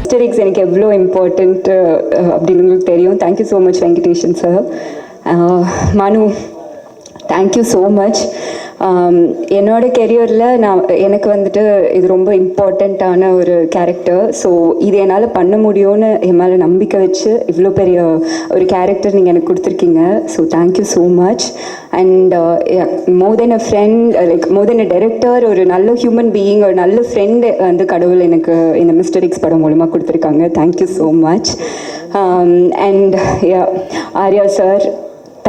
Mistakes எனக்கு எவ்வளோ important அப்படின்னு உங்களுக்கு தெரியும். Thank you so much Venkatesan sir. Manu, thank you so much. என்னோட கெரியரில் எனக்கு வந்துட்டு இது ரொம்ப இம்பார்ட்டண்ட்டான ஒரு கேரக்டர். ஸோ இது என்னால் பண்ண முடியும்னு என் மேலே நம்பிக்கை வச்சு இவ்வளோ பெரிய ஒரு கேரக்டர் நீங்கள் எனக்கு கொடுத்துருக்கீங்க. So thank you so much. And more then a friend, like more then a director, ஒரு நல்ல ஹியூமன் பீயிங், ஒரு நல்ல ஃப்ரெண்டு வந்து கடவுள் எனக்கு இந்த மிஸ்டர் எக்ஸ் படம் மூலமாக கொடுத்துருக்காங்க. Thank you so much. And Arya sir,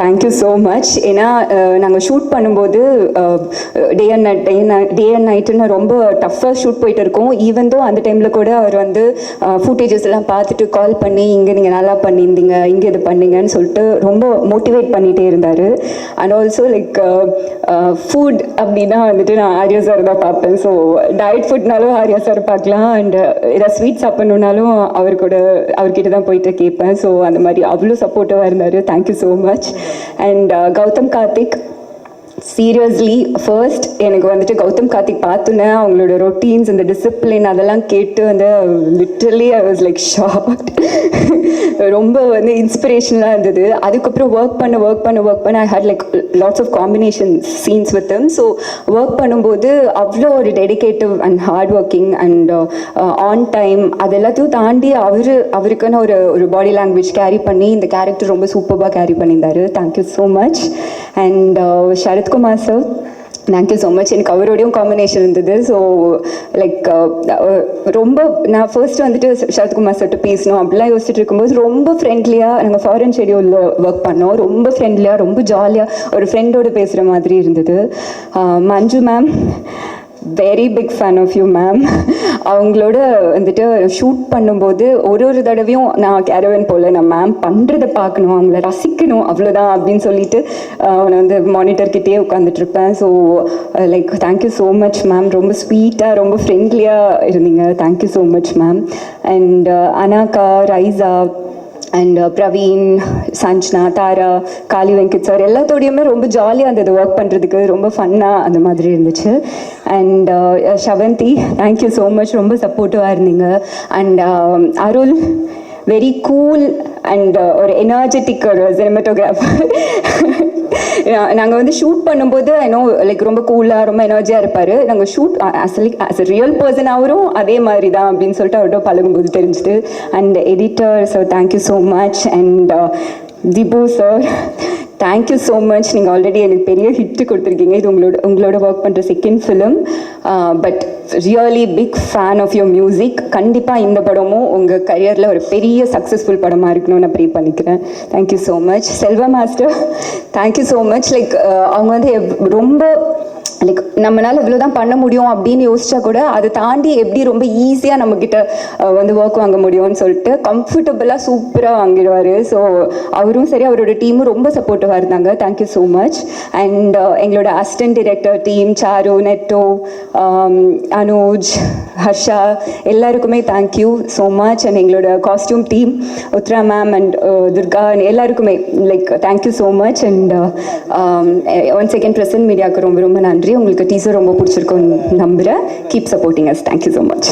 thank you so much. ஏன்னா நாங்கள் ஷூட் பண்ணும்போது டே அண்ட் நைட்டுன்னு ரொம்ப டஃப்பாக ஷூட் போயிட்டு இருக்கோம். ஈவன் தோ அந்த டைமில் கூட அவர் வந்து ஃபுட்டேஜஸ் எல்லாம் பார்த்துட்டு கால் பண்ணி இங்கே நீங்கள் நல்லா பண்ணியிருந்தீங்க, இங்கே இது பண்ணீங்கன்னு சொல்லிட்டு ரொம்ப மோட்டிவேட் பண்ணிகிட்டே இருந்தார். அண்ட் ஆல்சோ லைக் ஃபுட் அப்படின்னா வந்துட்டு நான் ஆர்யா சார் தான் பார்ப்பேன். ஸோ டயட் ஃபுட்னாலும் ஆர்யா சார் பார்க்கலாம். அண்ட் ஏதாவது ஸ்வீட் சாப்பிட்ணுன்னாலும் அவர்கிட்ட தான் போயிட்டு கேட்பேன். ஸோ அந்த மாதிரி அவ்வளோ சப்போர்ட்டிவாக இருந்தார். Thank you so much. And Gautham Karthik, seriously first எனக்கு வந்துட்டு கௌதம் கார்த்திக் பார்த்தோன்னே அவங்களோட ரொட்டீன்ஸ், இந்த டிசிப்ளின் அதெல்லாம் கேட்டு வந்து literally I was like shocked. ரொம்ப வந்து இன்ஸ்பிரேஷனலாக இருந்தது. அதுக்கப்புறம் ஒர்க் பண்ண I had like lots of combination scenes with him. So work பண்ணும்போது அவ்வளோ ஒரு dedicated and hard working and on time, அது எல்லாத்தையும் தாண்டி அவருக்குன்னு ஒரு பாடி லாங்குவேஜ் கேரி பண்ணி இந்த கேரக்டர் ரொம்ப சூப்பராக கேரி பண்ணியிருந்தாரு. Thank you so much. And Sarathkumar sir, thank you so much. எனக்கு அவரோடையும் காம்பினேஷன் இருந்தது. ஸோ லைக் ரொம்ப நான் ஃபர்ஸ்ட் வந்துட்டு சரத்குமார் சார்ட்டு பேசணும் அப்படிலாம் யோசிச்சுட்டு இருக்கும்போது ரொம்ப ஃப்ரெண்ட்லியாக, நாங்கள் ஃபாரின் ஷெடியூலில் ஒர்க் பண்ணோம். ரொம்ப ஃப்ரெண்ட்லியாக, ரொம்ப ஜாலியாக ஒரு ஃப்ரெண்டோடு பேசுகிற மாதிரி இருந்தது. Manju ma'am, very big fan of you ma'am. அவங்களோட வந்துட்டு ஷூட் பண்ணும்போது ஒரு தடவையும் நான் கேரவன் போல் நான் மேம் பண்ணுறதை பார்க்கணும், அவங்கள ரசிக்கணும், அவ்வளோதான் அப்படின்னு சொல்லிட்டு அவனை வந்து மானிட்டர்கிட்டே உட்காந்துட்ருப்பேன். So like thank you so much ma'am. ரொம்ப ஸ்வீட்டாக, ரொம்ப ஃப்ரெண்ட்லியாக இருந்தீங்க. Thank you so much ma'am. And Anaga, Raisa and Praveen, Sanjana, Tara, Kaali Venkat sir எல்லாத்தோடையுமே ரொம்ப ஜாலியாக இருந்தது ஒர்க் பண்ணுறதுக்கு. ரொம்ப ஃபன்னாக அந்த மாதிரி இருந்துச்சு. And Shavanthi, thank you so much. ரொம்ப சப்போர்ட்டிவாக இருந்தீங்க. And Arul, very cool and ஒரு எனர்ஜெட்டிக் ஒரு சினிமாட்டோகிராஃபர். நாங்கள் வந்து ஷூட் பண்ணும்போது ஐநோ லைக் ரொம்ப கூலாக, ரொம்ப எனர்ஜியாக இருப்பார். நாங்கள் shoot as a real person அவரும் அதே மாதிரி தான் அப்படின்னு சொல்லிட்டு அவர்கிட்ட பழகும்போது தெரிஞ்சுது. And editor sir, thank you so much. And Dhibu sir, thank you so much. நீங்கள் ஆல்ரெடி எனக்கு பெரிய ஹிட்டு கொடுத்துருக்கீங்க. இது உங்களோட ஒர்க் பண்ணுற second film. But really big fan of your music. கண்டிப்பாக இந்த படமும் உங்கள் கரியரில் ஒரு பெரிய சக்ஸஸ்ஃபுல் படமாக இருக்கணும்னு நான் ப்ரே பண்ணிக்கிறேன். Thank you so much. Selva master, thank you so much. Like அவங்க வந்து ரொம்ப லைக் நம்மளால் இவ்வளோ தான் பண்ண முடியும் அப்படின்னு யோசிச்சா கூட அதை தாண்டி எப்படி ரொம்ப ஈஸியாக நம்மக்கிட்ட வந்து ஒர்க் வாங்க முடியும்னு சொல்லிட்டு கம்ஃபர்டபுளாக சூப்பராக வாங்கிடுவார். ஸோ அவரும் சரி, அவரோட டீமும் ரொம்ப சப்போர்ட்டிவாக இருந்தாங்க. Thank you so much. அண்ட் எங்களோட assistant director team, Charu, Netto, Anuj, Harsha எல்லாருக்குமே தேங்க்யூ ஸோ மச். அண்ட் எங்களோட costume team, Uthra ma'am and Durga எல்லாருக்குமே like thank you so much. And one second present மீடியாவுக்கு ரொம்ப ரொம்ப நன்றி. உங்களுக்கு டீசர் ரொம்ப பிடிச்சிருக்குன்னு நம்புகிறேன். Keep supporting us. Thank you so much.